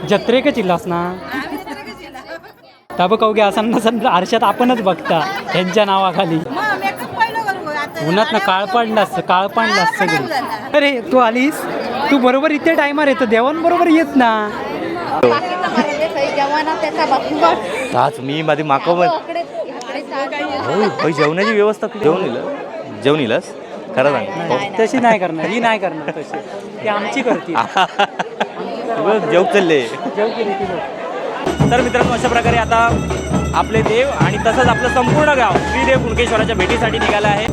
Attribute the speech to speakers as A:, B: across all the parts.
A: जत्रेकच इलास ना ताब कवगे असं नसन आरशात आपणच बघता त्यांच्या नावाखाली उन्हात ना काळ पडलास सगळी. अरे तू आलीस, तू बरोबर इथे टायमार येतो देवांबरोबर येत ना.
B: ताच मी माझी माकव जेवणाची व्यवस्था जेवण इलस खरं सांग.
A: तशी नाही करणार, ही नाही करणार तशी, ती आमची करते.
B: जेव चालले.
C: तर मित्रांनो, अशा प्रकारे आता आपले देव आणि तसंच आपलं संपूर्ण गाव श्रीदेव कुणकेश्वराच्या भेटीसाठी निघालं आहे.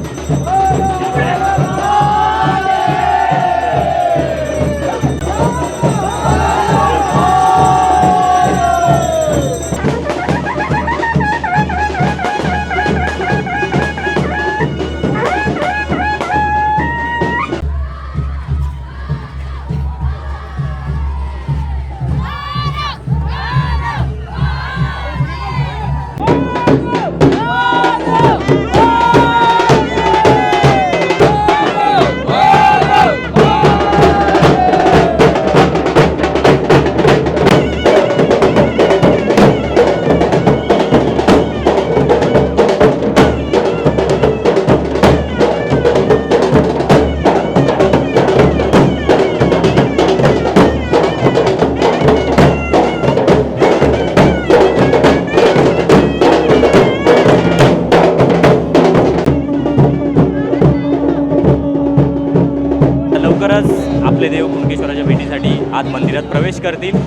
C: आपले देव कुणकेश्वराच्या भेटीसाठी आज मंदिरात प्रवेश करतील.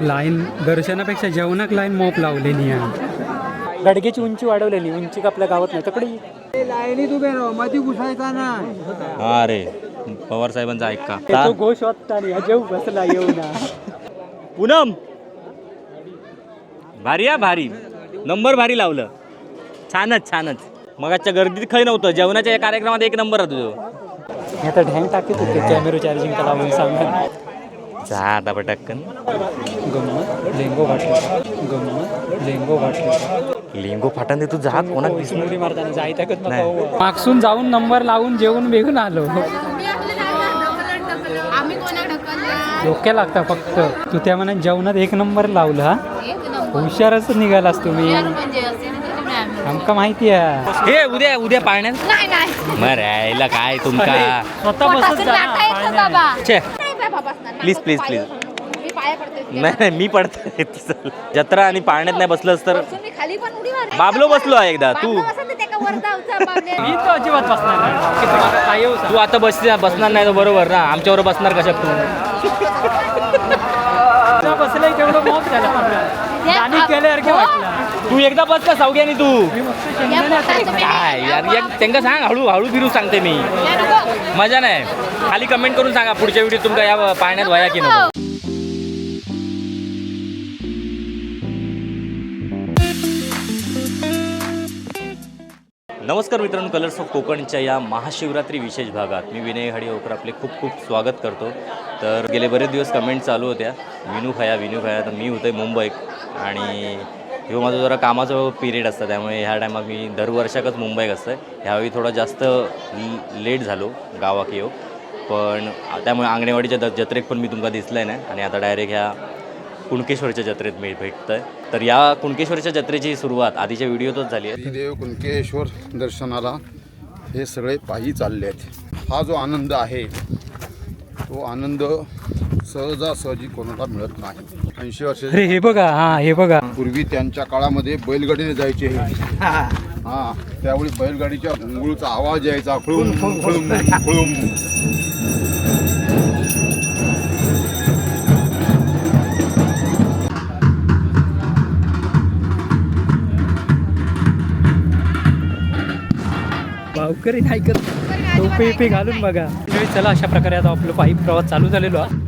A: लाईन दर्शनापेक्षा जेवणाक लाईन मोप लावलेली आहे. गडग्याची उंची वाढवलेली, उंची आपल्या गावात नाही तकडे लाईनीत उभे राहा, मध्ये घुसायचा ना.
B: हा रे पवार साहेबांचा ऐका.
A: तो घोष वाटता जेव बसला येऊ ना.
C: पूनम भारी या भारी नंबर भारी लावलं. छानच. मगाच्या गर्दीत काही नव्हतं, जेवणाच्या कार्यक्रमात एक नंबर होता तुझं.
A: आता ढँग टाकीत होते कॅमेरा चार्जिंग का लावून सांगा.
B: जा आता पटकन.
A: गम्मत लेंगो वाटले
B: लिंगो फाटन दे तू जा. कोणाक
A: उडी मारताना जायचं मागसून जाऊन नंबर लावून जेवून बेगून आलो. डोक्या लागता फक्त. तू त्या मनात जेवणात एक नंबर लावला. हुशारच निघालास तुम्ही, आमका माहिती आहे.
B: हे उद्या पाळण्यात मरायला काय तुमका
A: स्वतः बसत जा.
B: प्लीज नाही मी पडते. जत्रा आणि पाळण्यात नाही बसलंस तर बाबलो बसलो आहे एकदा. तू
A: मी तो अजिबात बसणार नाही.
B: तू आता बसणार नाही तर बरोबर ना, आमच्यावर बसणार कशा तू
A: बसलंय तेवढं मॉप झालं आणि केल्यासारखे वाटलं.
B: तू एकदा बस का सावग्यानी तू काय यार त्यांना सांग, हळू फिरू सांगते मी. मजा नाही. खाली कमेंट करून सांगा पुढच्या व्हिडिओ तुमका या पाळण्यात व्हाया की नको. नमस्कार मित्रांनो, कलर्स ऑफ कोकणच्या या महाशिवरात्री विशेष भागात मी विनय हडिओकर आपले खूप स्वागत करतो. तर गेले बरेच दिवस कमेंट चालू होत्या विनू खाया. तर मी होतो मुंबईत आणि ह्यो माझं जरा कामाचं पिरियड असतं, त्यामुळे ह्या टायमात मी दरवर्षाकच मुंबईत असतं. ह्यावेळी थोडा जास्त लेट झालो गावाक येऊ, पण त्यामुळे अंगणेवाडीच्या जत्रेत पण मी तुमका दिसलं नाही आणि आता डायरेक्ट ह्या कुणकेश्वरच्या जत्रेत मी भेटतोय. तर या कुणकेश्वरच्या जत्रेची सुरुवात आधीच्या व्हिडिओतच झाली आहे.
D: श्रीदेव कुणकेश्वर दर्शनाला हे सगळे पायी चालले आहेत. हा जो आनंद आहे तो आनंद सहजासहजी कोणाला मिळत नाही. 80 वर्ष
A: अरे हे बघा, हा हे बघा.
D: पूर्वी त्यांच्या काळामध्ये बैलगाडीने जायचे हे. हा त्यावेळी बैलगाडीच्या घुंगरूचा आवाज यायचा, खुळुम खुळुम खुळुम.
A: भावकरी नाही करत, टोपी घालून बघा. चला, अशा प्रकारे आता आपलं पायी प्रवास चालू झालेलो आहे.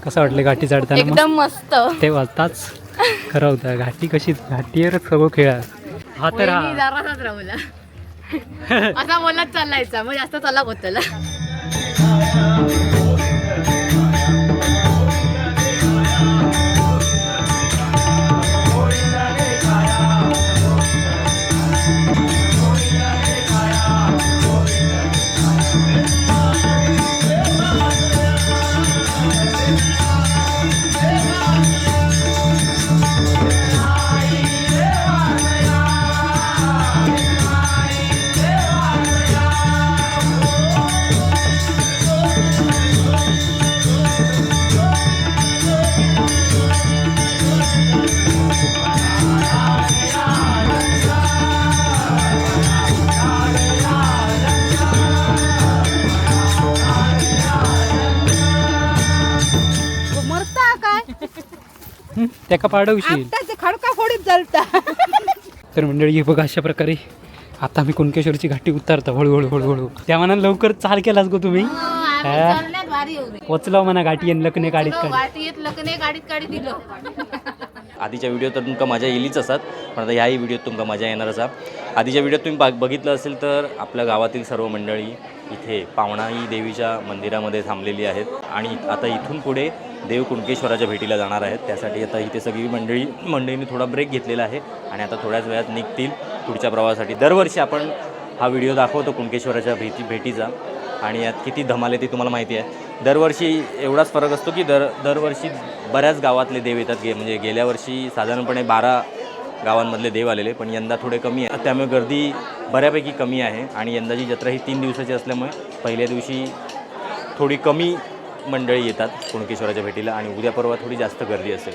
A: कसं वाटलं घाटी चढताना?
E: एकदम मस्त.
A: ते वाजताच खरं होतं. घाटी कशी, घाटीवरच सगळं खेळा. हा तर
E: वहिनी जरासाच राहुला असा बोलत चालायचा, मग जास्त चला होतला.
A: त्याका पाडवशील
E: खडका फोडीत चालता.
A: तर मंडळी हे बघा, अशा प्रकारे आता मी कुणकेश्वरची घाटी उतारतो हळूहळू हळूहळू. त्या मनात लवकर चाल केलास गो तुम्ही. पोचलो म्हणा घाटी आणि लकने गाडीत
E: गाडीत दिलो.
B: आधीच्या व्हिडिओत तर तुमका मजा येईलच असतात, पण आता ह्याही व्हिडिओत तुमका मजा येणारच आहे. आधीच्या व्हिडिओत तुम्ही बघितलं असेल तर आपल्या गावातील सर्व मंडळी इथे पावणाई देवीच्या मंदिरामध्ये थांबलेली आहेत आणि आता इथून पुढे देव कुणकेश्वराच्या भेटीला जाणार आहेत. त्यासाठी आता इथे सगळी मंडळींनी थोडा ब्रेक घेतलेला आहे आणि आता थोड्याच वेळात निघतील पुढच्या प्रवासासाठी. दरवर्षी आपण हा व्हिडिओ दाखवतो कुणकेश्वराच्या भेटीचा आणि यात किती धमाल आहे ती तुम्हाला माहिती आहे. दरवर्षी एवढाच फरक असतो की दरवर्षी बऱ्याच गावातले देव येतात. म्हणजे गेल्या वर्षी साधारणपणे 12 गावांमधले देव आलेले, पण यंदा थोडे कमी आहे. त्यामुळे गर्दी बऱ्यापैकी कमी आहे आणि यंदाची जत्रा ही 3 दिवसाची असल्यामुळे पहिल्या दिवशी थोडी कमी मंडळी येतात कुणकेश्वराच्या भेटीला आणि उद्या परवा थोडी जास्त गर्दी असेल.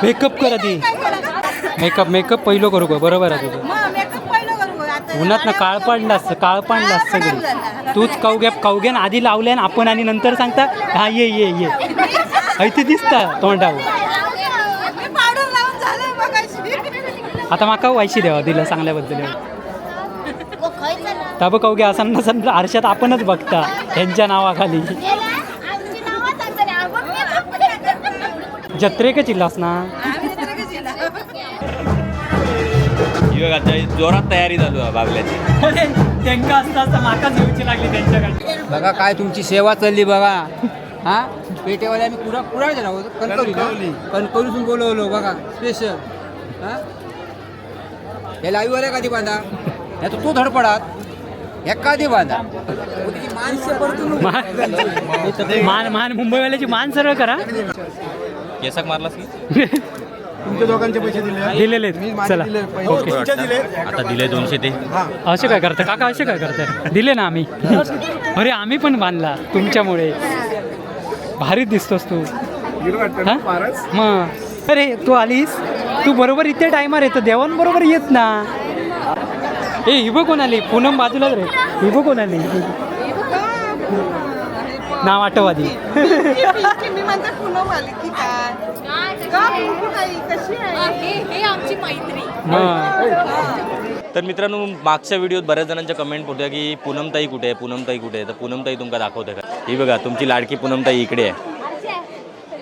A: मेकअप कर आधी. मेकअप पहिलं करू का? बरोबर आहे तुझं. उन्हात ना काळ पाडलास सगळी. तूच कवग्यान आधी लावल्या आपण आणि नंतर सांगता हा ये ऐती दिसता तोंडावर. आता माका वायशी द्यावा दिला सांगल्याबद्दल. तब कवगे असं नसन आरशात आपणच बघता त्यांच्या नावाखाली. जत्रेक चिल्लास ना.
B: जोरात तयारी चालू आहे बागल्याची.
A: त्यांना असता माका जेवची लागली त्यांच्याकडे.
F: बघा काय तुमची सेवा चालली बघा. हा पेटेवाले आम्ही कुडाळ झाला होतो कणकवलीतून बोलवलो बघा स्पेशल. हा हे लाईव्हवाल्या कधी बांधा या तो धडपडात एखादी बांधा.
A: मान मुंबईवाल्याची मान सरळ करा.
B: केसक मारलास की
D: तुमच्या दोघांचे पैसे
A: दिलेले चला. ओके
B: आता दिले 200 ते.
A: असे काय करता काका? असे काय करताय? दिले ना आम्ही. अरे आम्ही पण बांधला तुमच्यामुळे. भारी दिसतोस तू. मग अरे तू आलीस, तू बरोबर इथे टायमार येतो. देवांबरोबर येत ना. ए हिबो कोण आली? पूनम बाजूलाच रे. हिबो कोण आली? नाव आठव आधी.
G: मी म्हणते पूनम आली की काय का पिंकू ताई कशी आहे
E: हे आमची मैत्री.
B: तर मित्रांनो, मागच्या व्हिडिओत बऱ्याच जणांच्या कमेंट होत्या की पूनमताई कुठे आहे, पूनमताई कुठे आहे. तर पूनमताई तुमका दाखवते का? ही बघा तुमची लाडकी पूनमताई इकडे आहे.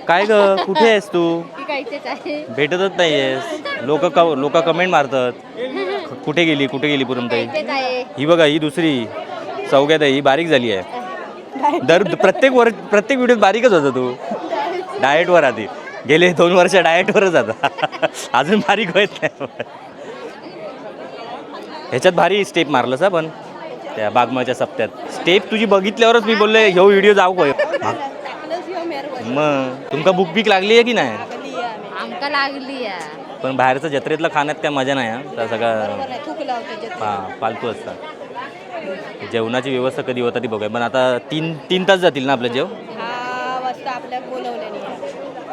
B: काय ग, कुठे आहेस तू? भेटतच नाही आहेस. लोक कमेंट मारतात, कुठे गेली पूनमताई. ही बघा, ही दुसरी चौघ्यात आहे, ही बारीक झाली आहे. प्रत्येक व्हिडिओत बारीकच होता तू. डाएटवर आधी गेले 2 वर्ष डाएटवरच आता. अजून बारीक होत नाही. ह्याच्यात भारी स्टेप मारलंस हा, पण त्या बागमाच्या सप्त्यात स्टेप तुझी बघितल्यावरच मी बोलले ह्यो व्हिडिओ जाऊ काय. मग तुमका बुक बीक लागली आहे की नाही?
E: आमका लागली
B: पण बाहेरचं जत्रेतलं खाण्यात काय मजा नाही. हा सगळं फालतू असतात. जेवणाची व्यवस्था कधी होता ती बघूया. पण आता तीन तास जातील ना आपलं जेव.
G: 10 वाजता आपल्याला बोलवलेली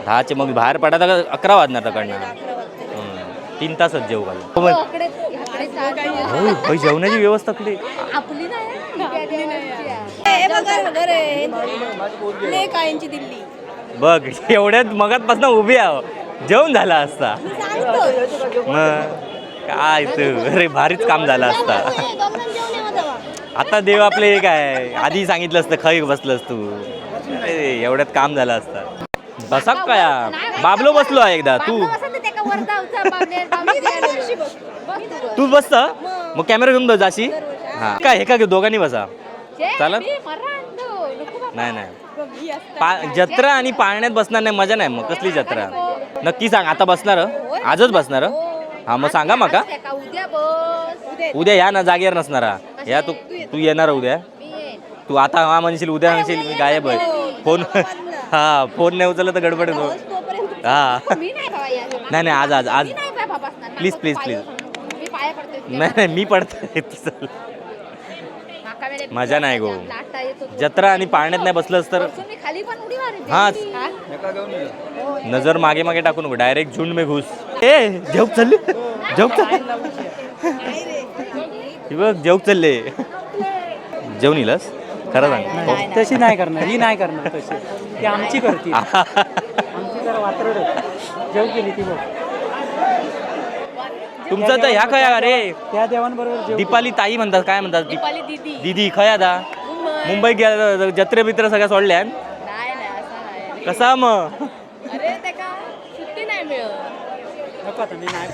B: 10चे मग बाहेर पडायला 11 वाजणार तकडनं. 3 तासच जेव घालू. जेवणाची व्यवस्था कुठे?
E: आपली नाही.
G: कायंची दिल्ली
B: बघ, एवढ्यात मगातपासून उभी आहो, जेवण झाला असता. मग काय तू, अरे भारीच काम झालं असता. आता देव आपले एक आहे, आधी सांगितलं असतं खै बसलंस तू. एवढ्यात काम झालं असतं. बसा काय बाबलो बसलो आहे एकदा. तू बसत मग कॅमेरा घेऊन जाशी. हा काय हे का घेऊ, दोघांनी बसा चालत. नाही जत्रा आणि पाळण्यात बसणार नाही, मजा नाही. मग कसली जत्रा नक्की सांग. आता बसणार आजच बसणार. हा मग सांगा मग. उद्या या ना, जागेवर नसणार या. तू येणार उद्या. तू आता हा म्हणशील, उद्या म्हणशील मी गायब आहे. फोन नाही उचलला तर गडबड होतो. हा नाही आज प्लीज नाही मी पडतोय. मजा नाही गो. जत्रा आणि पाळण्यात नाही बसलंस तर हा नजर मागे मागे टाकू नको, डायरेक्ट झुंड में घुस. जेवक चालले बघ, जेवक चालले. जेवण येईलस खरं सांग.
A: तशी नाही करणार, ही नाही करणार तशी. ती आमची करते. आमची जरा वात्रड जेव केली ती बघ.
B: तुमचं तर ह्या खया रे,
A: त्या देवांबरोबर
B: दीपाली ताई म्हणतात, काय म्हणतात दीदी खया दा. मुंबईत गेल्या जत्रे बित्रे सगळ्या सोडल्या. कसा मग
E: सुट्टी नाही मिळत.
A: नको आता मी नाही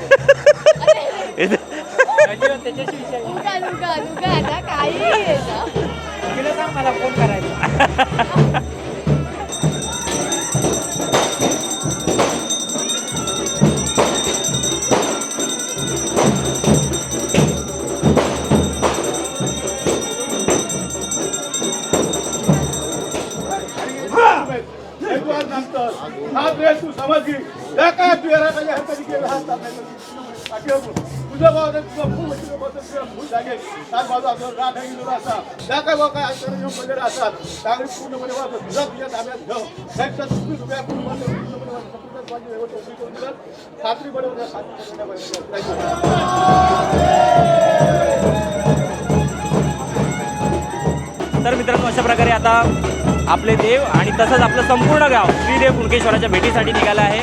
A: तिला सांग मला फोन करायचा.
H: तू समज घे काय तुझ्या भावाने फुल जागे माझा राठ असा त्या काय बाबा काय वगैरे असतात त्यावेळी पूर्णपणे तुझा तुझ्या ताब्यात घेऊ खात्री
B: तर मित्रांनो, अशा प्रकारे आता आपले देव आणि तसंच आपलं संपूर्ण गाव श्रीदेव कुणकेश्वराच्या भेटीसाठी निघालं आहे.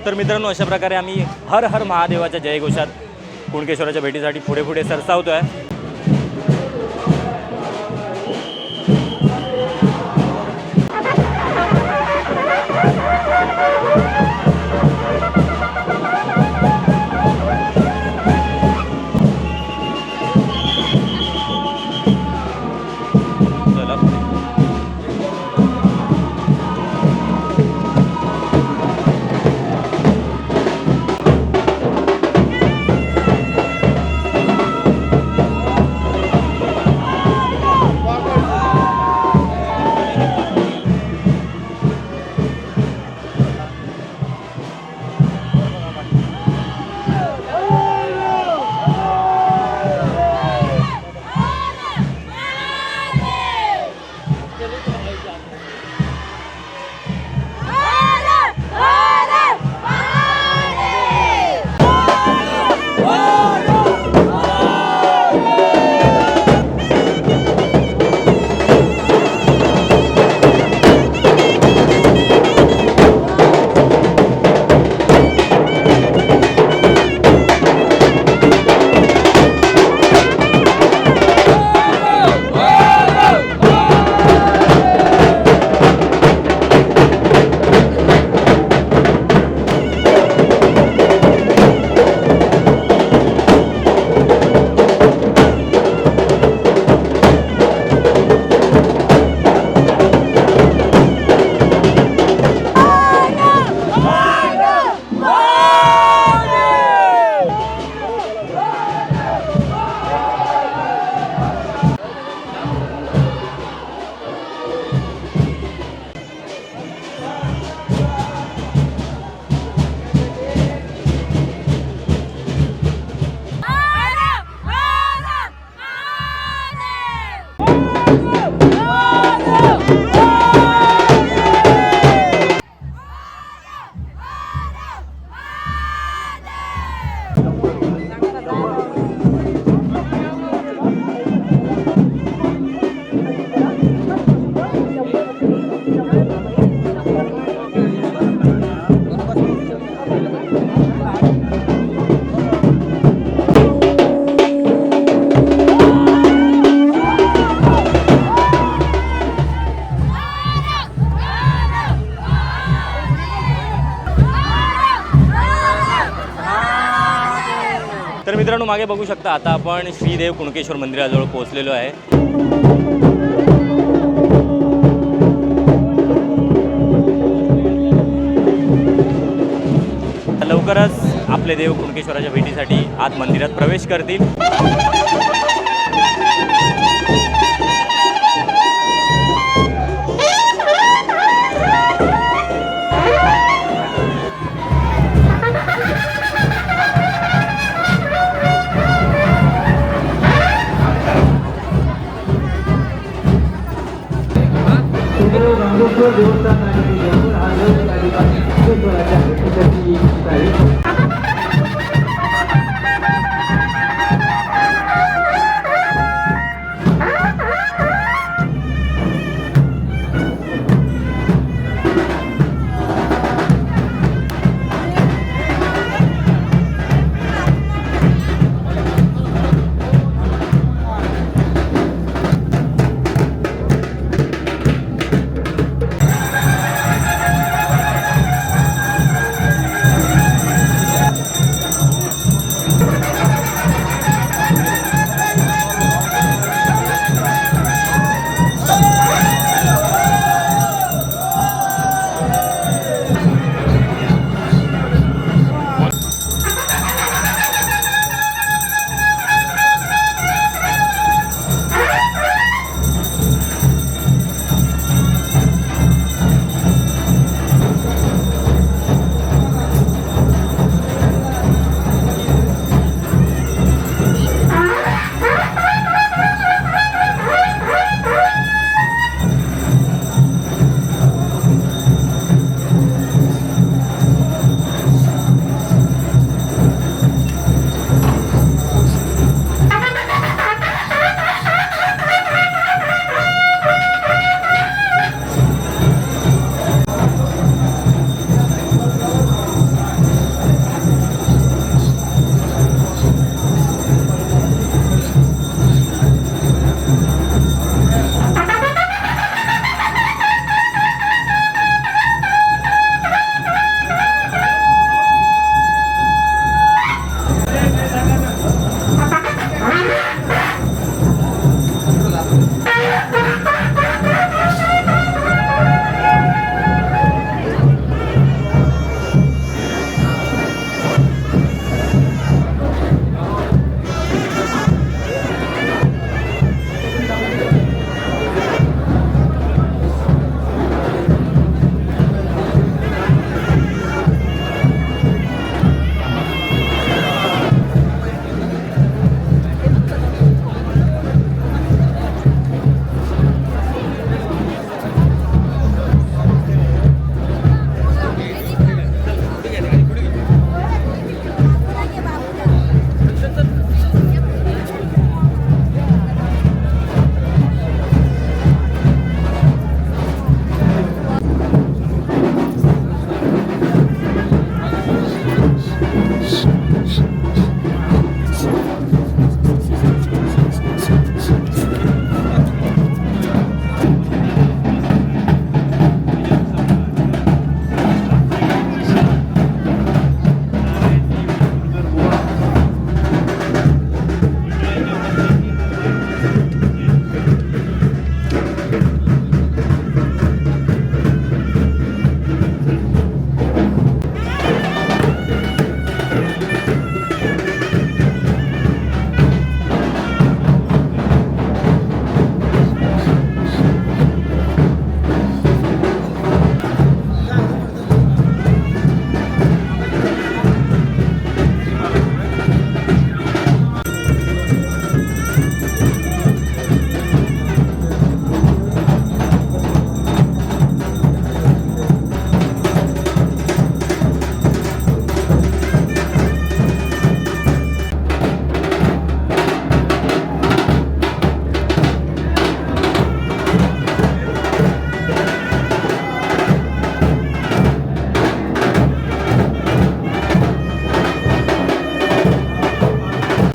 B: तर मित्रांनो, अशा प्रकारे आम्ही हर हर महादेवाच्या जयघोषात कुणकेश्वराच्या भेटीसाठी पुढे पुढे सरसावतोय. चला मित्रांनो मागे बघू शकता आता आपण श्रीदेव कुणकेश्वर मंदिराजवळ पोहोचलेलो आहे. लवकरच आपले देव कुणकेश्वराच्या भेटीसाठी आत मंदिरात प्रवेश करतील.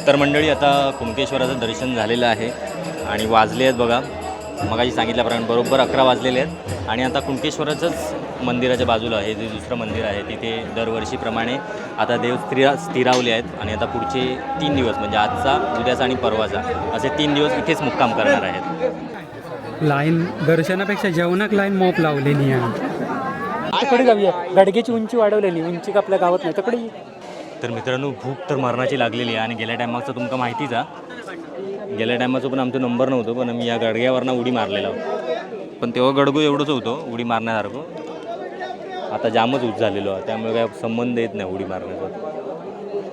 B: तर मंडळी आता कुणकेश्वराचं दर्शन झालेलं आहे आणि वाजले आहेत बघा मगाशी सांगितल्याप्रमाणे बरोबर 11 वाजलेले आहेत आणि आता कुणकेश्वराचंच मंदिराच्या बाजूला हे जे दुसरं मंदिर आहे तिथे दरवर्षीप्रमाणे आता देव स्थिरावले आहेत आणि आता पुढचे 3 दिवस म्हणजे आजचा, उद्याचा आणि परवाचा असे 3 दिवस इथेच मुक्काम करणार आहेत.
A: लाईन दर्शनापेक्षा जेवणाक लाईन मोप लावलेली आहे. तिकडे जाऊया. गडगेची उंची वाढवलेली, उंची का आपल्या गावात नाही तिकडे.
B: तर मित्रांनो भूक तर मरणाची लागलेली आहे आणि गेल्या टायमाचं तुमका माहितीच आहे. गेल्या टायमाचं पण आमचा नंबर नव्हतं पण मी या गडग्यावरनं उडी मारलेला पण तेव्हा गडगो एवढंच होतं उडी मारण्यासारखं. आता जामच उच झालेलो आहे त्यामुळे काय संबंध येत नाही उडी मारण्याचा.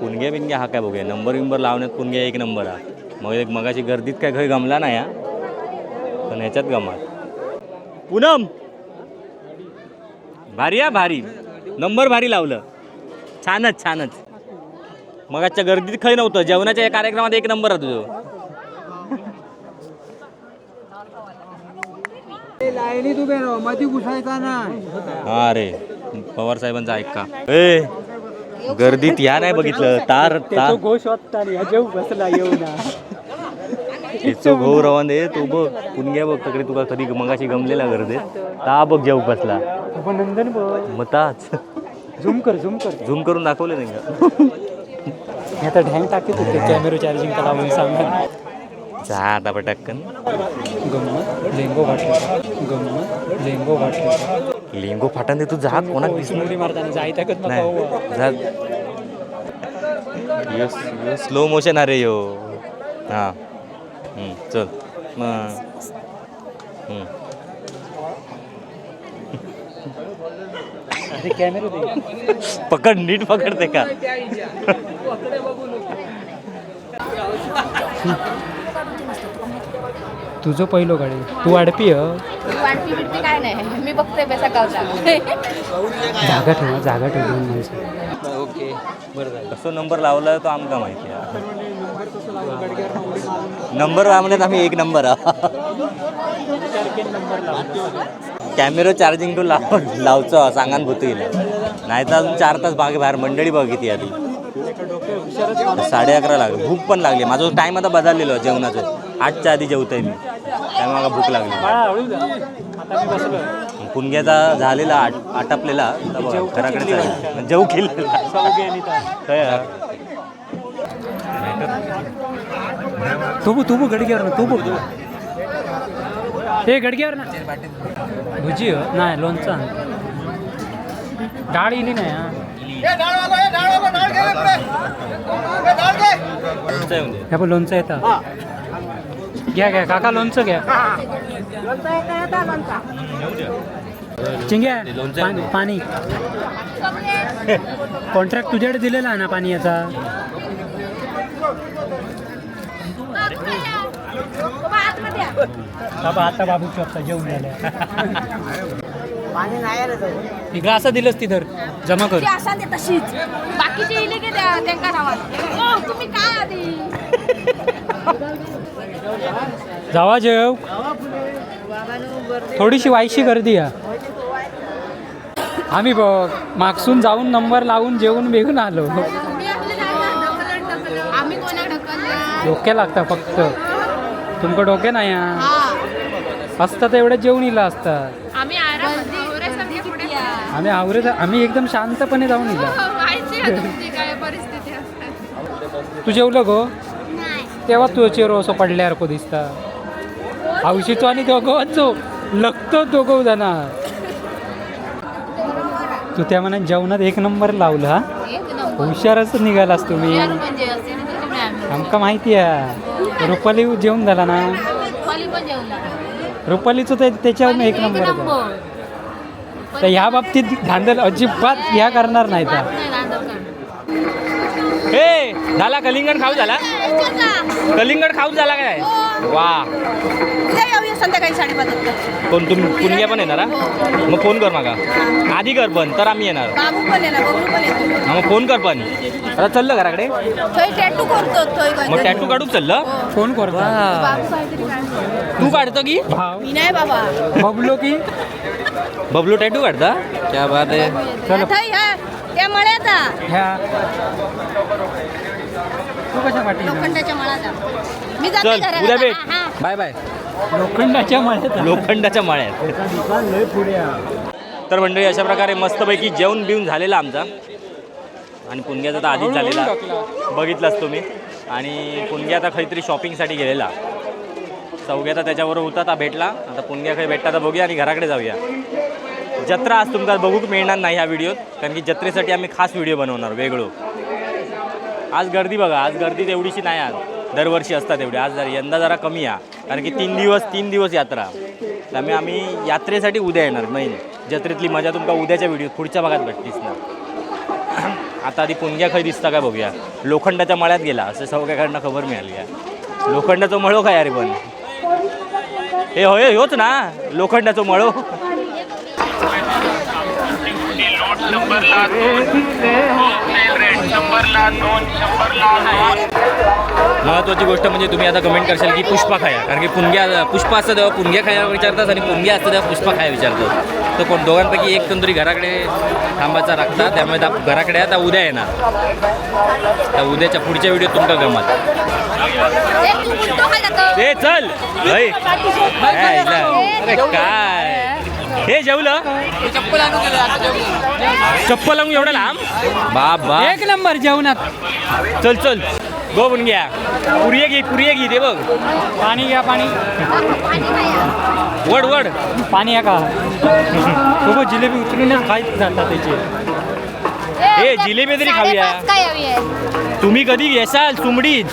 B: पुणग्या बिनग्या हा काय बघूया नंबर लावण्यात पुणग्या 1 नंबर आहे. मग एक मगाची गर्दीत काय काही गमला नाही पण ह्याच्यात गमात.
C: पूनम भारी आहे भारी, नंबर भारी लावलं. छानच छानच. मगाच्या गर्दीत काही नव्हतं, जेवणाच्या या कार्यक्रमात 1 नंबर आहे तुझं.
F: लाईनीत उभे राहा, मध्ये घुसायचा नाही.
B: हा रे पवार साहेबांचा ऐका. ए गर्दीत या नाही बघितलं तार तार
A: घोष वाटता जेव बसला येऊ ना.
B: त्याचो घोर रवान दे तू बघ पुणग्या बघ तकडे तुका कधी मगाशी गमलेला गर्दीत ता बघ जेव बसला
A: नंदन बघ
B: मताच
A: झूम कर
B: झूम करून दाखवले नाही का.
A: आता ढँग टाकत होते कॅमेरा चार्जिंग लावून सांगा.
B: जा आता पटकन.
A: गम्मत लेंगो वाटले
B: लिंगो फाटान दे तू जा कोणाक
A: उडी मारताना जाय टाकत
B: नाही जा. स्लो मोशन अरे यो. हां चल
A: कॅमेरा दे.
B: पकड नीट पकडते का.
A: तुझं पहिलं गाडी तू वाढपी
E: वाटती बिटती काय नाही, मी बघते बेसा गावचा.
A: जागा ठेव.
B: ओके बरं कसं नंबर लावला तो आमका माहिती आहे. नंबर लावण्यात आम्ही 1 नंबर कॅमेरा चार्जिंग तो लावचो सांगान भूत येईल नाही तर अजून 4 तास बागे बाहेर मंडळी बघ किती आधी. 11:30 लागली. भूक पण लागली. माझा टाईम आता बदललेलो जेवणाचं. 8च्या आधी जेवतोय मी त्यामुळे मला भूक लागली. पुणग्याचा झालेला आटापलेला घराकडे जेव केलेला.
A: तू गडग्यावर ना तू बघ हे गडग्यावर ना भुजी नाही लोणचा डाळ इली नाही हा पण लोणचं येतं. घ्या काका लोणचं घ्या. चिंग्या पाणी कॉन्ट्रॅक्ट तुझ्याकडे दिलेला आहे ना पाणी याचा. बाबा आता बाबू शकता जेवून झाल्या. इकडं असं दिलंच ती धर जमा कर.
E: तशीच बाकीचे इले की त्यांका नावात तुम्ही काय आधी
A: जावा जेव. थोडीशी वाईशी गर्दी आहे. आम्ही बघ मागसून जाऊन नंबर लावून जेवून बेगून आलो.
E: आम्ही कोणा ढकलला
A: डोक्या लागता फक्त तुमचं डोके नाही असतं तर एवढं जेवून इला असतं.
E: आम्ही
A: आम्ही एकदम शांतपणे जाऊन इला.
E: काय परिस्थिती
A: तू जेवलं गो तेव्हा तुझं चेहरा असं पडल्यासारखं दिसता. हौशीचो आणि दोघं लगतो दोघं जाणार. तू त्या मनात जेवणात 1 नंबर लावला. हुशारच निघालास तुम्ही. आमका माहिती आहे. रुपाली जेवण झाला ना. रुपालीचं त्याच्यावर 1 नंबर. तर ह्या बाबतीत धांदल अजिबात ह्या करणार नाही.
C: हे झाला कलिंगड खाऊ झाला. कलिंगड खाऊ झाला काय. वा
G: संध्याकाळी 5:30
C: कोण तुम्ही पुणग्या पण येणार. मग फोन कर मागा आधी कर पण तर आम्ही येणार.
G: बाबू पण येणार, बबलू पण येतो.
C: मग फोन कर पण. आता चाललं घराकडे
G: थंय टॅटू करतो.
C: मग टॅटू काढूच चाललं.
A: फोन कर.
C: तू काढतो की
G: मी नाही बाबा.
A: बबलो की
C: बबलू टॅटू काढता. क्या बात आहे.
G: थंय त्या मळ्याचा
A: ह्या तू कशा वाटी
G: लोखंडाच्या मळाचा. मी जाते
C: चल
G: घराला.
C: उद्या भेट.
G: हा.
C: Bye bye.
A: लोखंडाच्या मळ्यात
C: लोखंडाच्या माळ्यात. तर मंडळी अशा प्रकारे मस्तपैकी जेवण बिवून झालेला आमचा आणि पुणग्याचा तर आधीच झालेला बघितलाच तुम्ही. आणि पुणग्या आता काहीतरी शॉपिंगसाठी गेलेला. चौघ्याचा त्याच्याबरोबर होता आता भेटला. आता पुणग्या काही भेटता तर बघूया आणि घराकडे जाऊया. जत्रा आज तुमचा बघूक मिळणार नाही ह्या व्हिडिओत, कारण की जत्रेसाठी आम्ही खास व्हिडिओ बनवणार वेगळं. आज गर्दी बघा, आज गर्दी तेवढीशी नाही. आज दरवर्षी असतात एवढी, आज यंदा जरा कमी आहे कारण की 3 दिवस यात्रा. त्यामुळे आम्ही यात्रेसाठी उद्या येणार. मेन जत्रेतली मजा तुमका उद्याच्या व्हिडिओ पुढच्या भागात भेटतीस ना. आता आधी पुणग्या खाई दिसता काय बघूया. लोखंडाच्या मळ्यात गेला असं सगळ्याकडनं खबर मिळाली आहे. लोखंडाचं मळो काय अरे पण हे होय होच ना लोखंडाचं मळो. महत्त्वाची गोष्ट म्हणजे तुम्ही आता कमेंट करशाल की पुष्पा खाया, कारण की पुष्पा असतं तेव्हा पुणग्या खाया विचारतात आणि पुणग्या असतं तेव्हा पुष्पा खाया विचारतात. तर कोण दोघांपैकी एक तंदुरी घराकडे थांबायचा राखता. त्यामुळे घराकडे आता उद्या येणार. त्या उद्याच्या पुढच्या व्हिडिओ तुमका गमत. ए चल अरे काय हे जेवलं चप्पल आणून एवढं लांब बाबा.
A: एक नंबर जेवणात.
C: चल चल गो पण घ्या. पुरिये घे ते बघ.
A: पाणी घ्या पाणी.
C: वड वड
A: पाणी आहे का सोबत जिलेबी उचलूनच खायच जातात त्याचे.
C: ए जिलेबी तरी खाऊया. तुम्ही कधी घेसाल सुमडीत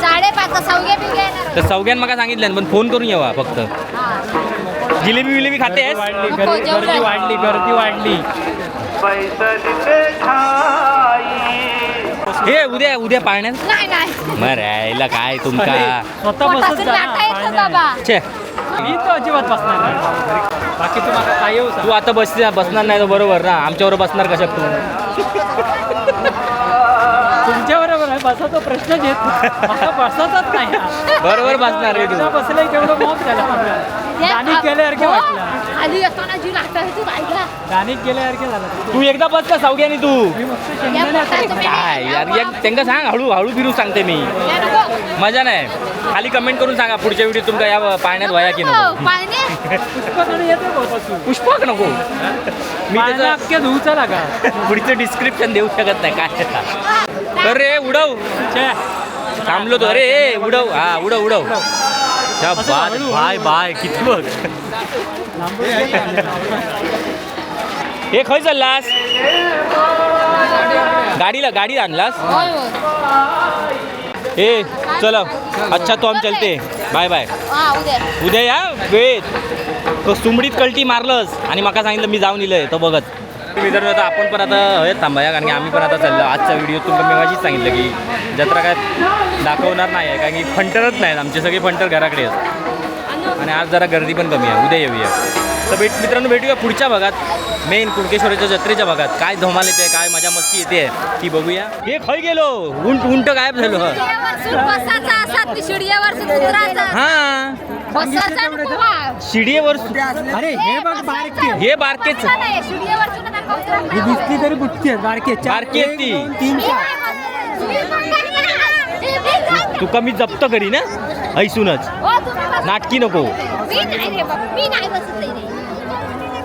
E: 5:30
C: तर सौग्यान मला सांगितलं पण फोन करून येवा फक्त. जिलेबी विलेबी खातेस.
A: गर्दी वाढली.
C: हे उद्या पाळण्यात
E: नाही नाही
C: मरायला काय तुमका
A: स्वतः बसत जा ना
E: बाबा.
C: छे.
A: मी तर अजिबात बसणार नाही. बाकी तुम्हाला काय येऊ
C: तू आता बसणार नाही तर बरोबर ना आमच्याबरोबर बसणार कशा तू.
A: तुमच्या बरोबर आहे बसाचा प्रश्नच येत मला बसतच नाही.
C: बरोबर बसणार रे तू.
A: बसलं तेवढं मॉप झाला. दानिक गेल्यासारखे वाटलं.
E: खाली असताना जी लागतात तू ऐकला.
A: दानिक गेल्यासारखे झालं.
C: तू एकदा बस का सावग्यानी तू
A: मी मस्त शेंगदाण्यासारखं.
C: काय यार त्यांना सांग हळू फिरू सांगते मी. मजा नाही. खाली कमेंट करून सांगा पुढच्या व्हिडिओ तुमका या पाळण्यात वया की नको.
A: पुष्पाकडे येते बघ.
C: पुष्पक नको मी त्याचं
A: अख्ख्या धुवचा लागा.
C: पुढचं डिस्क्रिप्शन देऊ शकत नाही काय. तर रे उडव थांबलो तो. अरे उडव हा उडव त्या बाय बाय किती बघ. हे खय चाललास गाडी आणलास. ए चला अच्छा तो आम चलते बाय बाय. उद्या या वेळेत तो सुमडीत कल्टी मारलंस आणि मला सांगितलं मी जाऊन इलंय तो बघत. मित्रांनो आता आपण पण आता हवेत थांबूया कारण की आम्ही पण आता चाललो. आजचा व्हिडिओ तुम्हाला मी माझीच सांगितलं की जत्रा काय दाखवणार नाही आहे कारण की फंटरच नाहीत आमचे सगळे फंटर घराकडे आहेत आणि आज जरा गर्दी पण कमी आहे. उद्या येऊया. तर मित्रांनो भेटूया पुढच्या भागात मेन कुणकेश्वराच्या जत्रेच्या भागात. काय धमाल येते काय मजा मस्ती येते ती बघूया. हे खय गेलो उंट गायब झालो. हा शिडीवर
A: अरे हे बघ बारके.
C: हे बारकेच
A: ही दिसली तरी बुटकी आहेत बारके.
C: बारकी आहेत ती.
A: 1 2 3 4.
C: तुका मी जप्त करी ना ऐसूनच नाटकी नको.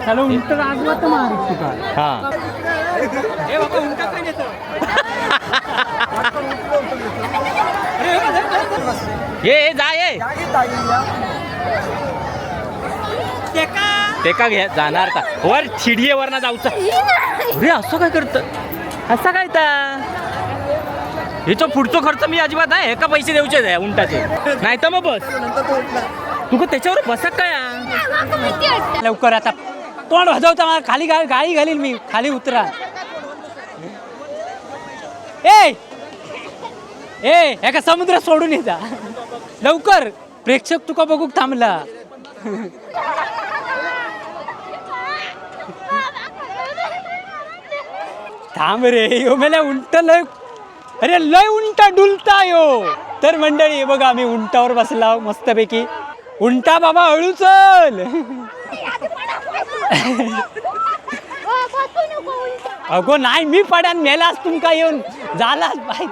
A: त्याला उंट रागवत मारित तुका.
C: हा
A: हे बाबा उंट काय नेतो.
C: ये जा ये ते का घ्या जाणार का वर शिडीवर ना जाऊचा. अरे असं काय करत असं काय ता ह्याचा पुढचा खर्च मी अजिबात आहे. एका पैसे देऊचे आहे उंटाचे नाही तर मग बस तुका त्याच्यावर बसा काय.
A: लवकर आता तोंड वाजवता मला खाली गाडी घालील मी. खाली उतरा. ए एका समुद्रात सोडून येता लवकर. प्रेक्षक तुका बघूक थांबला. थांब रे यो मला उंट लय. अरे लय उंटा डुलता यो. तर मंडळी बघा आम्ही उंटावर बसला मस्तपैकी. उंटा बाबा हळू चल. अगो नाही मी पडान मेलास तुमका येऊन झालाच बाय.